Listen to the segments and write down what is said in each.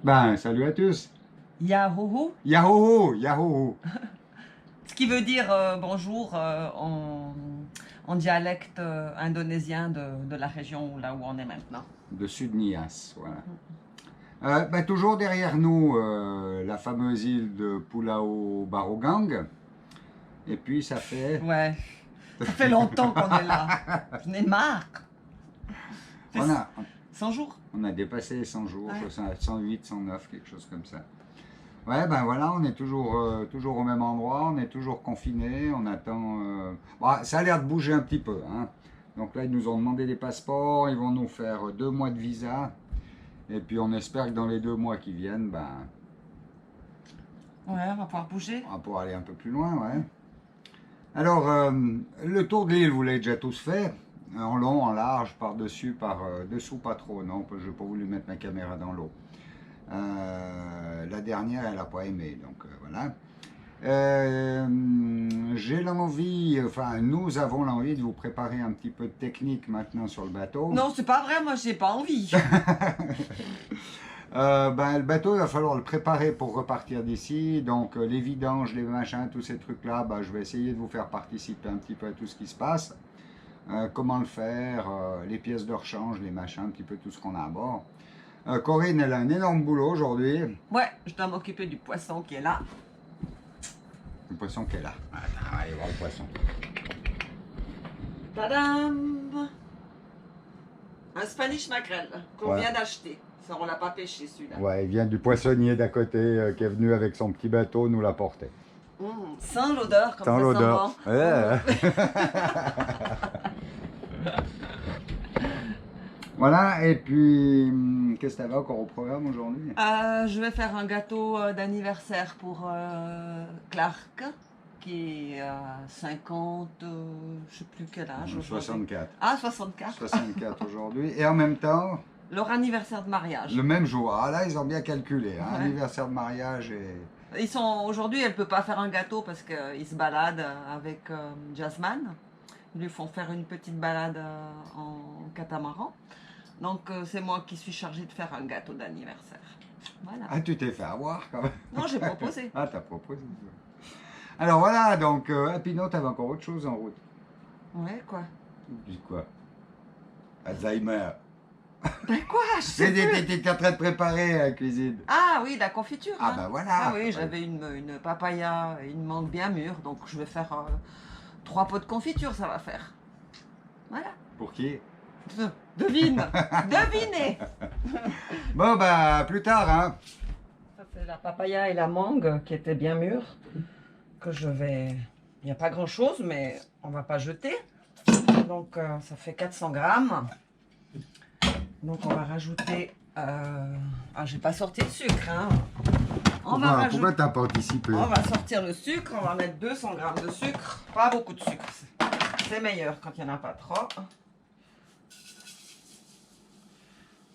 Ben, salut à tous. Yahoo, Yahoo, yahoo. ce qui veut dire bonjour en dialecte indonésien de la région là où on est maintenant. De Sud Nias, voilà. Ben, toujours derrière nous, la fameuse île de Pulau Barogang. Et puis ça fait... Ouais, ça fait longtemps qu'on est là. J'en ai marre. On a, 100 jours. on a dépassé les 100 jours, Ouais. 108, 109, quelque chose comme ça. Ouais, ben voilà, on est toujours au même endroit, on est toujours confinés, on attend... Bon, ça a l'air de bouger un petit peu, hein. Donc là, ils nous ont demandé des passeports, ils vont nous faire 2 mois de visa. Et puis on espère que dans les 2 mois qui viennent, ben, Ouais, on va pouvoir bouger. on va pouvoir aller un peu plus loin, ouais. Alors, le tour de l'île, vous l'avez déjà tous fait, en long, en large, par-dessus, par-dessous, pas trop, non, je n'ai pas voulu mettre ma caméra dans l'eau. La dernière, elle n'a pas aimé, donc voilà. J'ai l'envie, enfin, nous avons l'envie de vous préparer un petit peu de technique maintenant sur le bateau. Non, c'est pas vrai, moi j'ai pas envie. Ben, le bateau, il va falloir le préparer pour repartir d'ici. Donc, les vidanges, les machins, tous ces trucs-là, ben, je vais essayer de vous faire participer un petit peu à tout ce qui se passe. Comment le faire, les pièces de rechange, les machins, un petit peu tout ce qu'on a à bord. Corinne, elle a un énorme boulot aujourd'hui. Ouais, je dois m'occuper du poisson qui est là. Le poisson qu'elle a. Attends, allez voir le poisson. Tadam! Un Spanish mackerel qu'on Ouais. vient d'acheter. Ça, on l'a pas pêché celui-là. Ouais, il vient du poissonnier d'à côté qui est venu avec son petit bateau nous l'apporter. Sans l'odeur, comme Sans ça l'odeur. sent bon. Ouais. Voilà, et puis, qu'est-ce que tu avais encore au programme aujourd'hui? Je vais faire un gâteau d'anniversaire pour Clark, qui est à 50, je sais plus quel âge aujourd'hui. 64. Ah, 64. 64 aujourd'hui. Et en même temps, Leur anniversaire de mariage. le même jour. Ah là, ils ont bien calculé. Hein, Ouais. anniversaire de mariage et... Ils sont aujourd'hui, elle peut pas faire un gâteau parce qu'ils se baladent avec Jasmine. Ils lui font faire une petite balade en catamaran. Donc c'est moi qui suis chargée de faire un gâteau d'anniversaire. Voilà. Ah, tu t'es fait avoir quand même. Non, j'ai proposé. Ah, t'as proposé. Alors voilà, donc, Pinot, t'avais encore autre chose en route. Ouais, quoi? Tu dis quoi? Alzheimer. Ben quoi? Je sais plus. T'étais en train de préparer la cuisine. Ah oui, la confiture. Ah hein. bah voilà. Ah oui, j'avais une papaya et une mangue bien mûre, donc je vais faire 3 pots de confiture, ça va faire. Voilà. Pour qui? Devine, devinez. Bon, bah, plus tard, hein. Ça c'est la papaya et la mangue qui étaient bien mûres, que je vais... Il n'y a pas grand chose, mais on va pas jeter. Donc ça fait 400 grammes. Donc on va rajouter... Ah, j'ai pas sorti le sucre, hein. Pourquoi t'as pas anticipé? On va sortir le sucre, on va mettre 200 grammes de sucre. Pas beaucoup de sucre, c'est meilleur quand il n'y en a pas trop.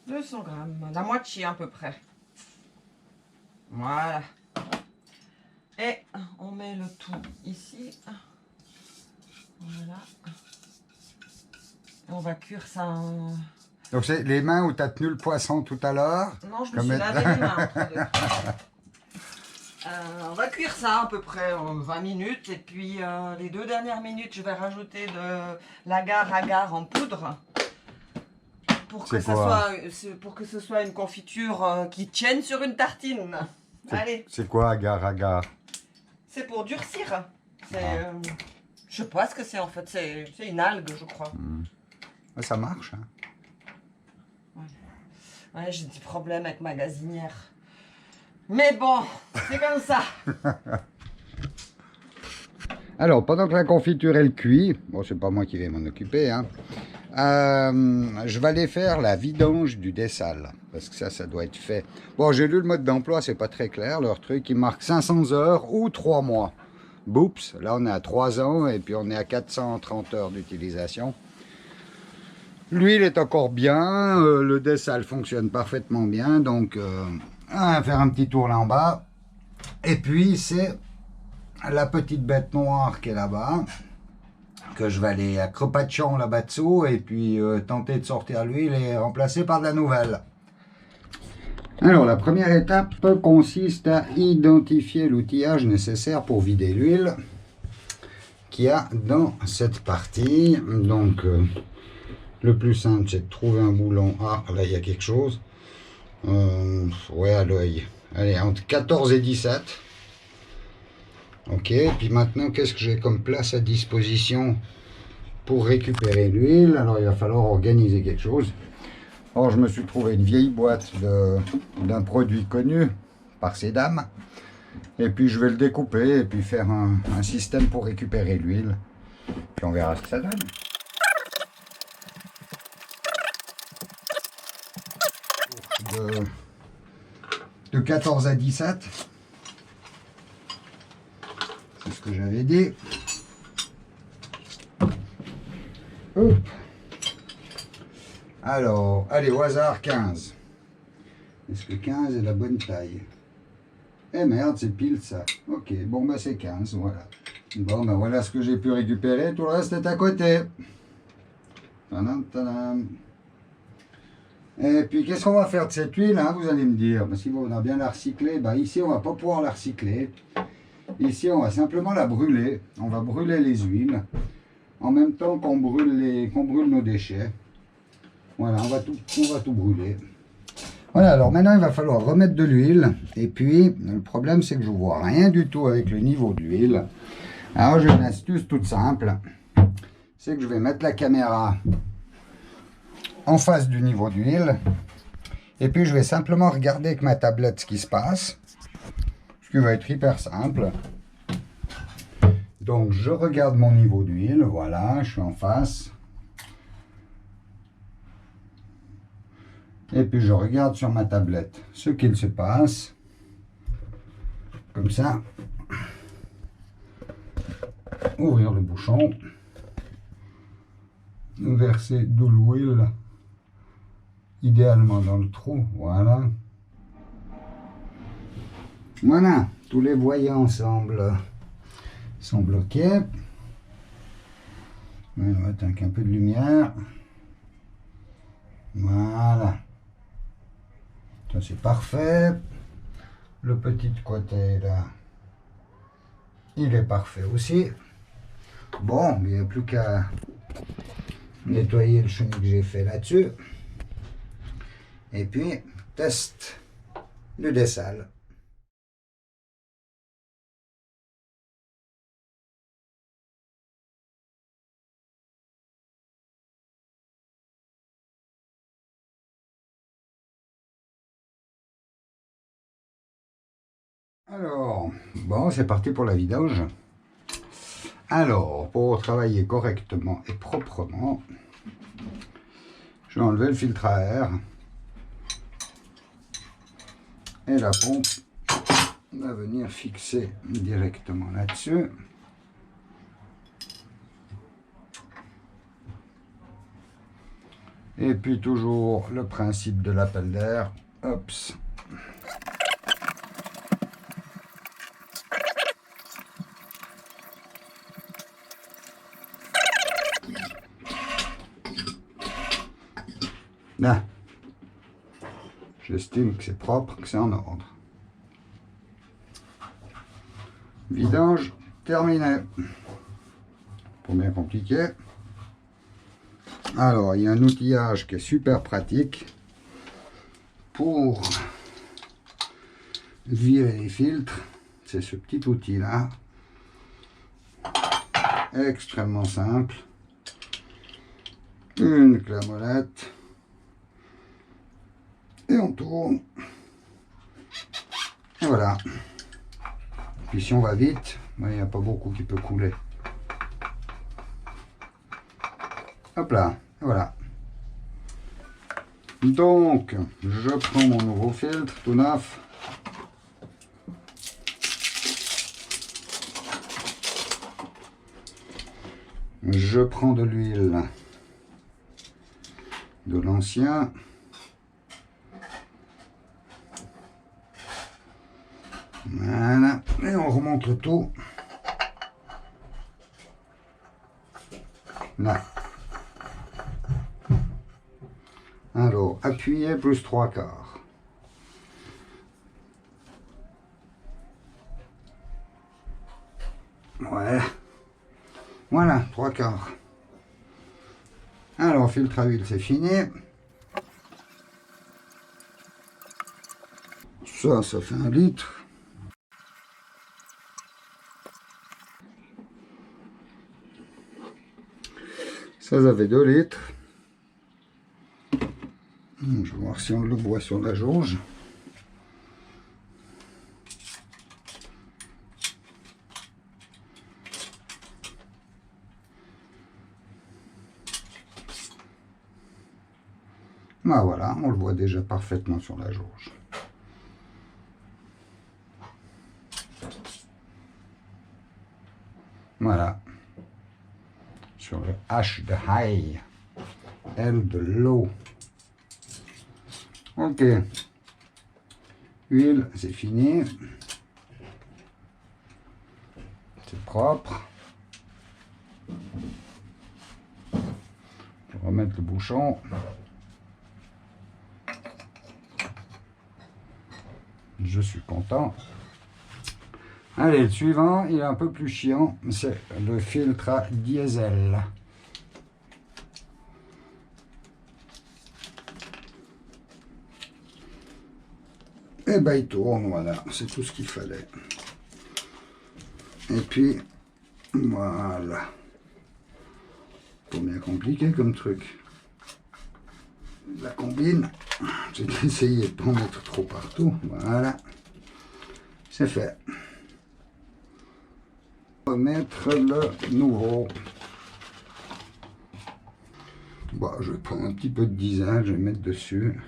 200 grammes, la moitié à peu près. Voilà. Et on met le tout ici. Voilà. Et on va cuire ça en... Donc, c'est les mains où t'as tenu le poisson tout à l'heure. Non, je me Comme suis elle- lavé les mains entre deux. On va cuire ça à peu près 20 minutes. Et puis les 2 dernières minutes, je vais rajouter de l'agar-agar en poudre. Pour que, C'est quoi? pour que ce soit une confiture qui tienne sur une tartine. Allez, C'est quoi, agar-agar? c'est pour durcir. Je sais pas ce que c'est en fait. C'est une algue, je crois. Ça marche, hein. Ouais, j'ai des problèmes avec ma gazinière. Mais bon, c'est comme ça. Alors, pendant que la confiture elle cuit, bon, c'est pas moi qui vais m'en occuper, hein, je vais aller faire la vidange du dessal, parce que ça doit être fait. Bon, j'ai lu le mode d'emploi, c'est pas très clair, leur truc, ils marquent 500 heures ou 3 mois. Boups, là on est à 3 ans, et puis on est à 430 heures d'utilisation. L'huile est encore bien, le dessal fonctionne parfaitement bien, donc on va faire un petit tour là en bas. Et puis c'est la petite bête noire qui est là-bas, que je vais aller à Crepachon là-bas dessous, et puis tenter de sortir l'huile et remplacer par de la nouvelle. Alors, la première étape consiste à identifier l'outillage nécessaire pour vider l'huile qu'il y a dans cette partie. Donc, le plus simple, c'est de trouver un boulon. Ah, là, il y a quelque chose. Ouais, à l'œil. Allez, entre 14 et 17. Ok, puis maintenant, qu'est-ce que j'ai comme place à disposition pour récupérer l'huile? Alors, il va falloir organiser quelque chose. Alors, je me suis trouvé une vieille boîte d'un produit connu par ces dames. Et puis, je vais le découper et puis faire un système pour récupérer l'huile. Puis, on verra ce que ça donne. De 14 à 17. C'est ce que j'avais dit. Hop. Alors, allez, au hasard, 15. Est-ce que 15 est la bonne taille? Eh merde, c'est pile ça. Ok, bon, bah c'est 15, voilà. Bon, bah voilà ce que j'ai pu récupérer. Tout le reste est à côté. Tadam, tadam. Et puis, qu'est-ce qu'on va faire de cette huile, hein, vous allez me dire? Parce qu'on a bien la recycler. Bah, ici, on va pas pouvoir la recycler. Ici, on va simplement la brûler. On va brûler les huiles. En même temps qu'on brûle nos déchets. Voilà, on va tout brûler. Voilà, alors maintenant il va falloir remettre de l'huile. Et puis, le problème c'est que je ne vois rien du tout avec le niveau de l'huile. Alors j'ai une astuce toute simple. C'est que je vais mettre la caméra en face du niveau d'huile. Et puis je vais simplement regarder avec ma tablette ce qui se passe. Ce qui va être hyper simple. Donc je regarde mon niveau d'huile. Voilà, je suis en face. Et puis je regarde sur ma tablette ce qu'il se passe. Comme ça. Ouvrir le bouchon. Verser de l'huile. Idéalement dans le trou. Voilà. Voilà. Tous les voyants sont bloqués. On va mettre un peu de lumière. Voilà. Ça c'est parfait. Le petit côté là, il est parfait aussi. Bon, il n'y a plus qu'à nettoyer le chenille que j'ai fait là-dessus. Et puis, test du dessal. Alors, bon, c'est parti pour la vidange. Alors, pour travailler correctement et proprement, je vais enlever le filtre à air. Et la pompe va venir fixer directement là-dessus. Et puis toujours le principe de l'appel d'air. Hops. Là, j'estime que c'est propre, que c'est en ordre. Vidange terminé. Pas bien compliqué. Alors, il y a un outillage qui est super pratique pour virer les filtres. C'est ce petit outil là. Extrêmement simple. Une clé à molette. Et on tourne. Et voilà. Puis si on va vite, il n'y a pas beaucoup qui peut couler. Hop là, voilà. Donc, je prends mon nouveau filtre, tout neuf. Je prends de l'huile de l'ancien. Voilà, et on remonte le tout. Là. Alors, appuyer plus 3/4. quarts. Alors, filtre à huile, c'est fini. Ça fait 1 litre. Ça fait 2 litres. Je vais voir si on le voit sur la jauge. Ben voilà, on le voit déjà parfaitement sur la jauge. Voilà. Sur le H de high, L de low. Ok. Huile, c'est fini. C'est propre. Je vais remettre le bouchon. Je suis content. Allez, le suivant, il est un peu plus chiant. C'est le filtre à diesel. Et ben il tourne, voilà, c'est tout ce qu'il fallait. Et puis, voilà. Pas bien compliqué comme truc. La combine. J'ai essayé de ne pas en mettre trop partout. Voilà. C'est fait. On va mettre le nouveau. Bon, je vais prendre un petit peu de diesel, je vais mettre dessus.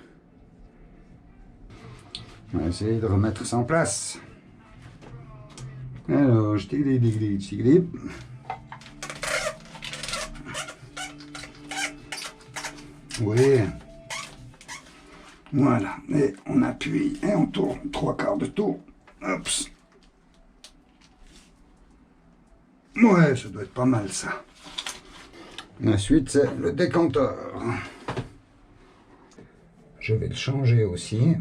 On va essayer de remettre ça en place. Alors, je t'ai. Oui. Voilà. Et on appuie et on tourne 3/4 de tour. Hop. Ouais, ça doit être pas mal ça. Ensuite, c'est le décanteur. Je vais le changer aussi.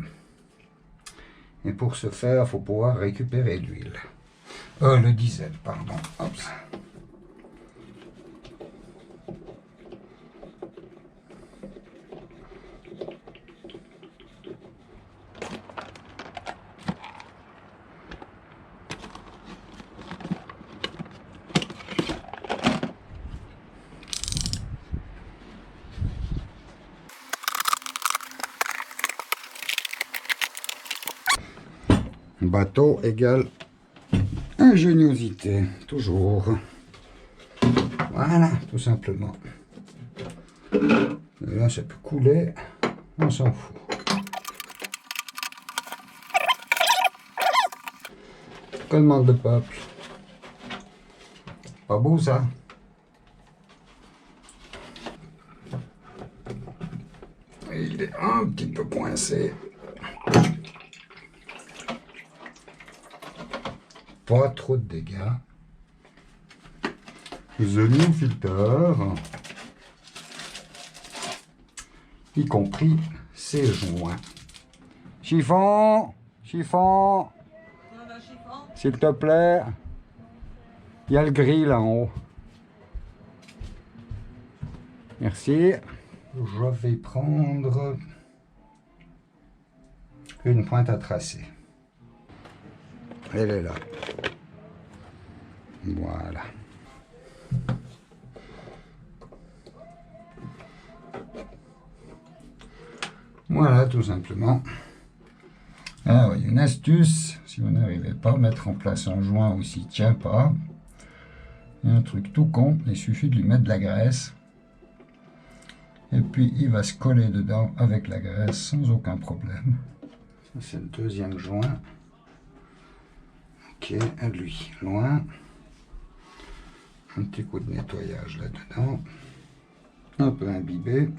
Et pour ce faire, il faut pouvoir récupérer l'huile. Le diesel, pardon. Hop. Bateau égale ingéniosité, toujours. Voilà, tout simplement. Et là, ça peut couler, on s'en fout. Commande de peuple. Pas beau ça? Il est un petit peu coincé. Pas trop de dégâts. The new filter, y compris ses joints. Chiffon, chiffon, s'il te plaît. Il y a le gris là en haut. Merci. Je vais prendre une pointe à tracer. Elle est là. Voilà. Voilà, tout simplement. Alors, il y a une astuce, si vous n'arrivez pas à mettre en place un joint ou s'il ne tient pas, il y a un truc tout con, il suffit de lui mettre de la graisse. Et puis, il va se coller dedans avec la graisse sans aucun problème. Ça, c'est le deuxième joint. Ok, lui, loin. Un petit coup de nettoyage là-dedans. Un peu imbibé.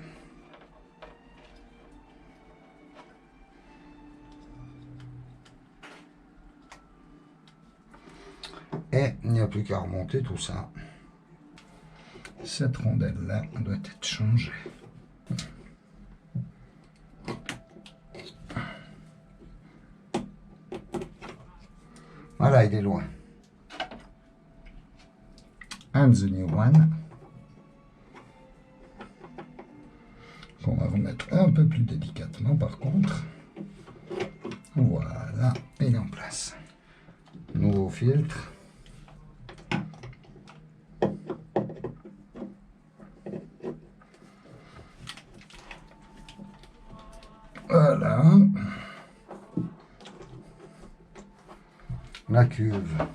Et il n'y a plus qu'à remonter tout ça. Cette rondelle-là doit être changée. Voilà, il est loin. And the new one. qu'on va remettre un peu plus délicatement par contre. Voilà, il est en place. Nouveau filtre. Voilà. La cuve.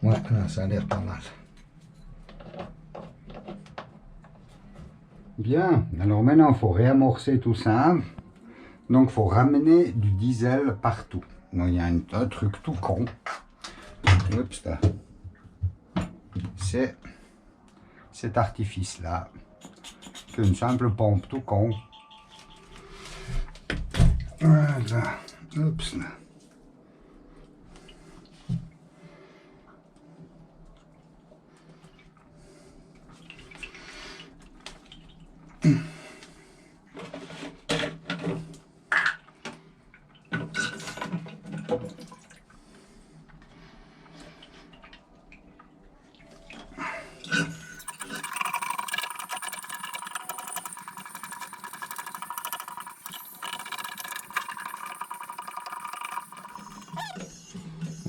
Ouais, là, ça a l'air pas mal. Bien, alors maintenant, il faut réamorcer tout ça. Donc, il faut ramener du diesel partout. Donc, il y a un truc tout con. Oups, là. C'est cet artifice-là. Une simple pompe tout con. Voilà. Oups, là.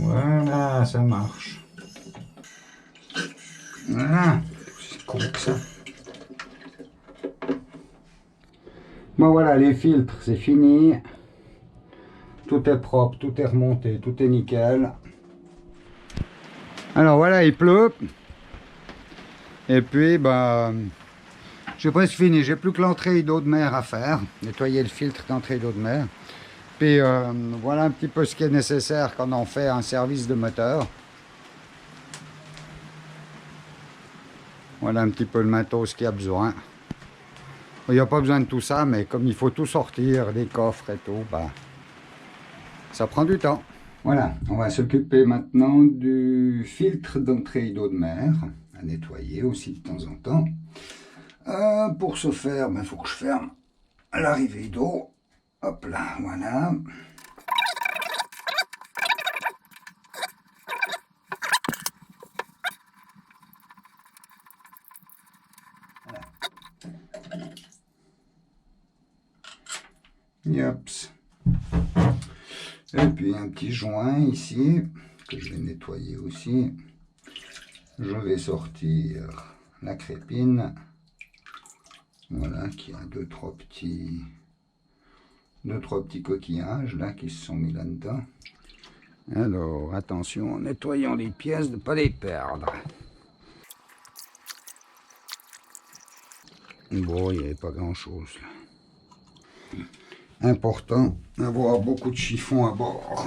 Voilà, ça marche. Voilà, c'est con que ça. Bon voilà, les filtres, c'est fini. Tout est propre, tout est remonté, tout est nickel. Alors voilà, il pleut. Et puis, bah, j'ai presque fini. J'ai plus que l'entrée d'eau de mer à faire. Nettoyer le filtre d'entrée d'eau de mer. Puis voilà un petit peu ce qui est nécessaire quand on fait un service de moteur. Voilà un petit peu le matos qu'il y a besoin. Il n'y a pas besoin de tout ça, mais comme il faut tout sortir, les coffres et tout, bah, ça prend du temps. Voilà, on va s'occuper maintenant du filtre d'entrée d'eau de mer, à nettoyer aussi de temps en temps. Pour ce faire, il faut que je ferme l'arrivée d'eau. Hop là, voilà. Yops. Et puis un petit joint ici, que je vais nettoyer aussi. Je vais sortir la crépine. Voilà, qui a deux, trois petits coquillages là qui se sont mis là-dedans. Alors, attention, en nettoyant les pièces, de ne pas les perdre. Bon, il n'y avait pas grand-chose là. Important d'avoir beaucoup de chiffon à bord.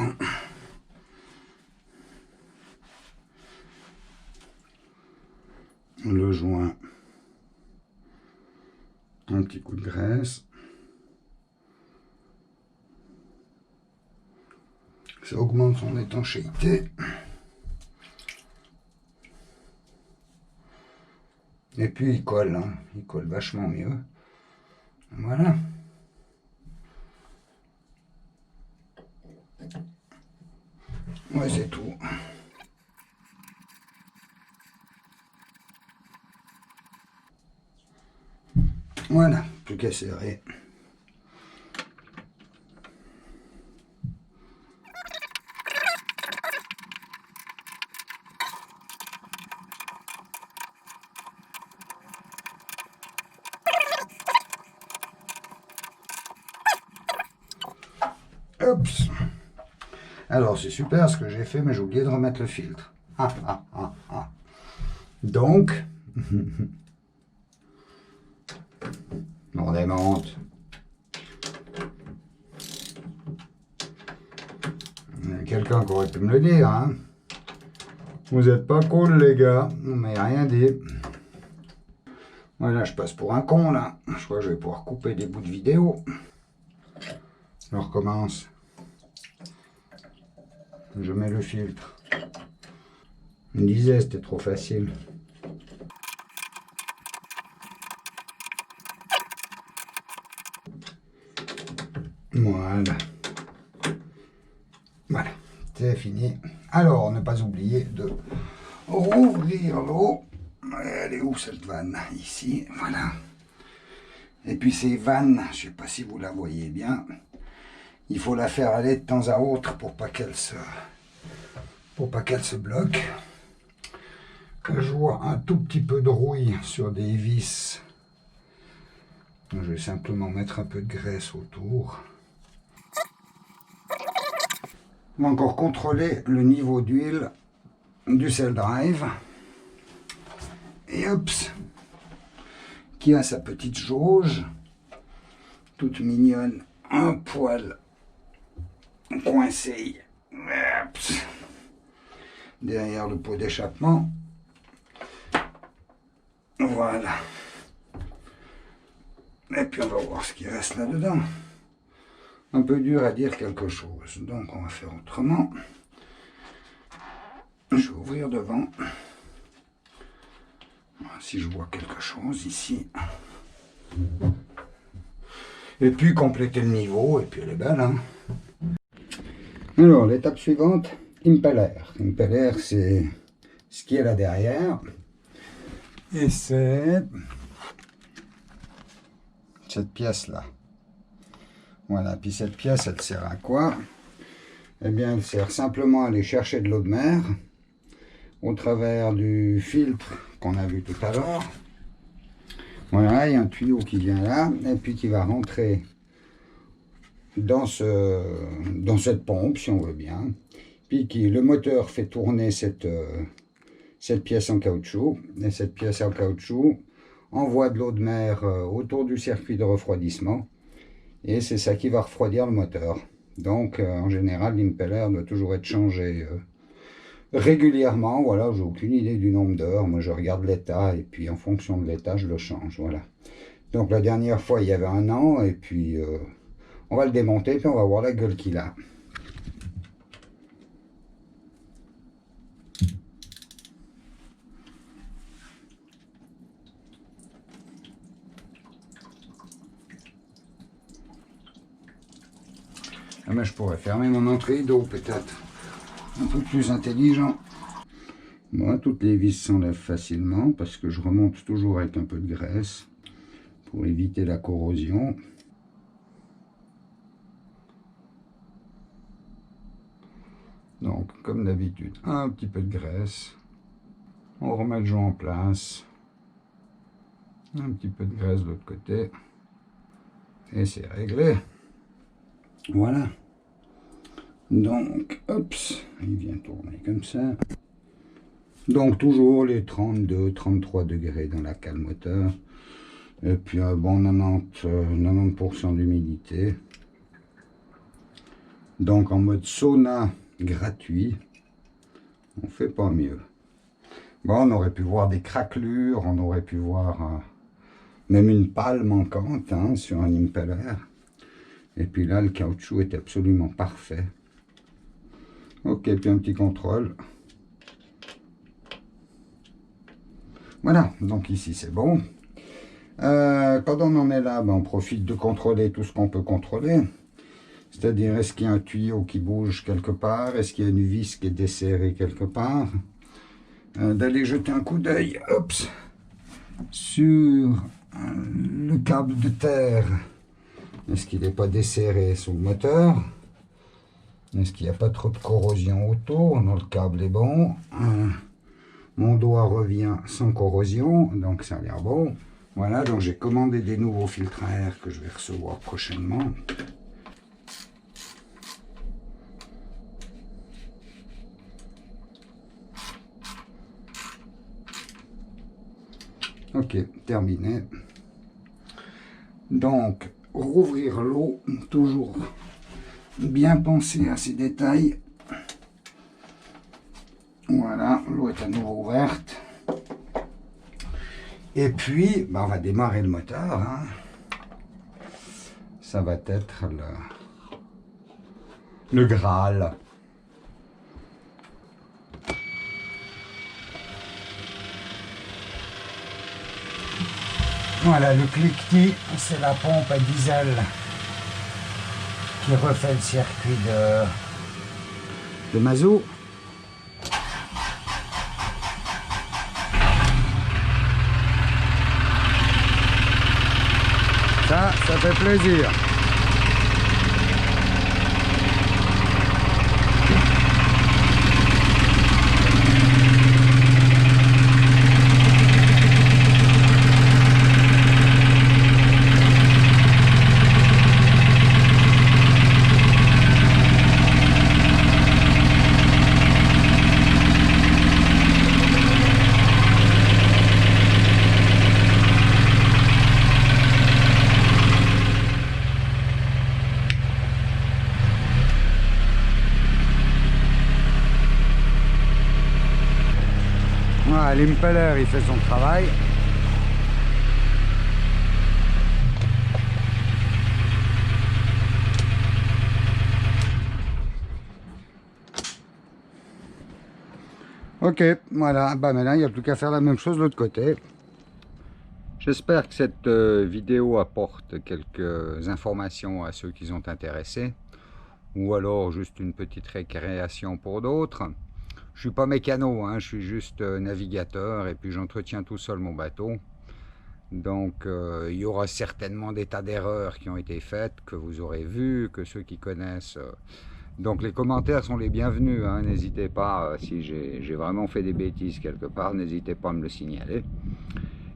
Le joint. Un petit coup de graisse. Ça augmente son étanchéité. Et puis il colle, hein. Il colle vachement mieux. Voilà. Ouais, c'est tout. Voilà, plus qu'à serrer. Oups. Alors c'est super ce que j'ai fait, mais j'ai oublié de remettre le filtre. Donc, on démonte. Il y a quelqu'un qui aurait pu me le dire, hein. Vous êtes pas cool les gars, on m'a rien dit. Voilà, je passe pour un con là. Je crois que je vais pouvoir couper des bouts de vidéo. Je recommence. Je mets le filtre. Je me disais, c'était trop facile. Voilà. Voilà, c'est fini. Alors, ne pas oublier de rouvrir l'eau. Elle est où cette vanne? Ici, voilà. Et puis ces vannes, je ne sais pas si vous la voyez bien, il faut la faire aller de temps à autre pour pas qu'elle se bloque. Je vois un tout petit peu de rouille sur des vis. Je vais simplement mettre un peu de graisse autour. On va encore contrôler le niveau d'huile du cell drive. Et hop, qui a sa petite jauge, toute mignonne, un poil coincé hop, derrière le pot d'échappement. Voilà. Et puis on va voir ce qui reste là-dedans. Un peu dur à dire quelque chose, donc on va faire autrement. Je vais ouvrir devant. Si je vois quelque chose ici. Et puis compléter le niveau, et puis elle est belle. Hein. Alors, l'étape suivante, impeller. Impeller, c'est ce qui est là derrière. Et c'est cette pièce-là. Voilà, puis cette pièce, elle sert à quoi? Eh bien, elle sert simplement à aller chercher de l'eau de mer au travers du filtre qu'on a vu tout à l'heure. Voilà, il y a un tuyau qui vient là, et puis qui va rentrer dans cette pompe, si on veut bien. Puis le moteur fait tourner cette pièce en caoutchouc, et cette pièce en caoutchouc envoie de l'eau de mer autour du circuit de refroidissement, et c'est ça qui va refroidir le moteur. Donc, en général, l'impeller doit toujours être changé régulièrement. Voilà, j'ai aucune idée du nombre d'heures. Moi, je regarde l'état, et puis en fonction de l'état, je le change. Voilà. Donc, la dernière fois, il y avait 1 an, et puis on va le démonter, puis on va voir la gueule qu'il a. Ah ben, je pourrais fermer mon entrée d'eau peut-être. Un peu plus intelligent. Bon, toutes les vis s'enlèvent facilement parce que je remonte toujours avec un peu de graisse pour éviter la corrosion. Donc, comme d'habitude, un petit peu de graisse. On remet le joint en place. Un petit peu de graisse de l'autre côté. Et c'est réglé. Voilà. Donc, hop, il vient tourner comme ça. Donc, toujours les 32-33 degrés dans la cale moteur. Et puis un bon 90% d'humidité. Donc, en mode sauna gratuit. On fait pas mieux. Bon, on aurait pu voir des craquelures, on aurait pu voir même une pale manquante hein, sur un impeller. Et puis là, le caoutchouc est absolument parfait. Ok, puis un petit contrôle. Voilà, donc ici c'est bon. Quand on en est là, ben, on profite de contrôler tout ce qu'on peut contrôler. C'est-à-dire, est-ce qu'il y a un tuyau qui bouge quelque part? Est-ce qu'il y a une vis qui est desserrée quelque part? D'aller jeter un coup d'œil sur le câble de terre. Est-ce qu'il n'est pas desserré sous le moteur? Est-ce qu'il n'y a pas trop de corrosion autour? Non, le câble est bon. Mon doigt revient sans corrosion, donc ça a l'air bon. Voilà, donc j'ai commandé des nouveaux filtres à air que je vais recevoir prochainement. Ok, terminé. Donc, rouvrir l'eau, toujours bien penser à ces détails. Voilà, l'eau est à nouveau ouverte. Et puis, bah, on va démarrer le moteur. Hein. Ça va être le Graal. Voilà, le cliquetis, c'est la pompe à diesel qui refait le circuit de mazout. Ça fait plaisir. Voilà, l'impeller il fait son travail. Ok, voilà, bah maintenant il n'y a plus qu'à faire la même chose de l'autre côté. J'espère que cette vidéo apporte quelques informations à ceux qui sont intéressés, ou alors juste une petite récréation pour d'autres. Je suis pas mécano, hein, je suis juste navigateur et puis j'entretiens tout seul mon bateau. Donc il y aura certainement des tas d'erreurs qui ont été faites, que vous aurez vues, que ceux qui connaissent... Donc les commentaires sont les bienvenus, hein, n'hésitez pas, si j'ai vraiment fait des bêtises quelque part, n'hésitez pas à me le signaler.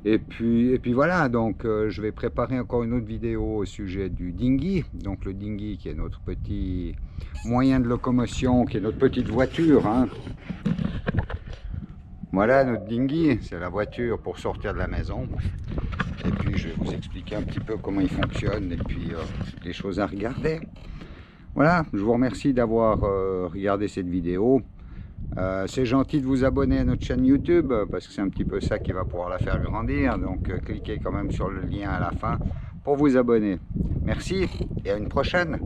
Et puis voilà, donc je vais préparer encore une autre vidéo au sujet du dinghy. Donc le dinghy qui est notre petit moyen de locomotion, qui est notre petite voiture, hein. Voilà notre dinghy, c'est la voiture pour sortir de la maison. Et puis je vais vous expliquer un petit peu comment il fonctionne et puis les choses à regarder. Voilà, je vous remercie d'avoir regardé cette vidéo. C'est gentil de vous abonner à notre chaîne YouTube parce que c'est un petit peu ça qui va pouvoir la faire grandir. Donc cliquez quand même sur le lien à la fin pour vous abonner. Merci et à une prochaine.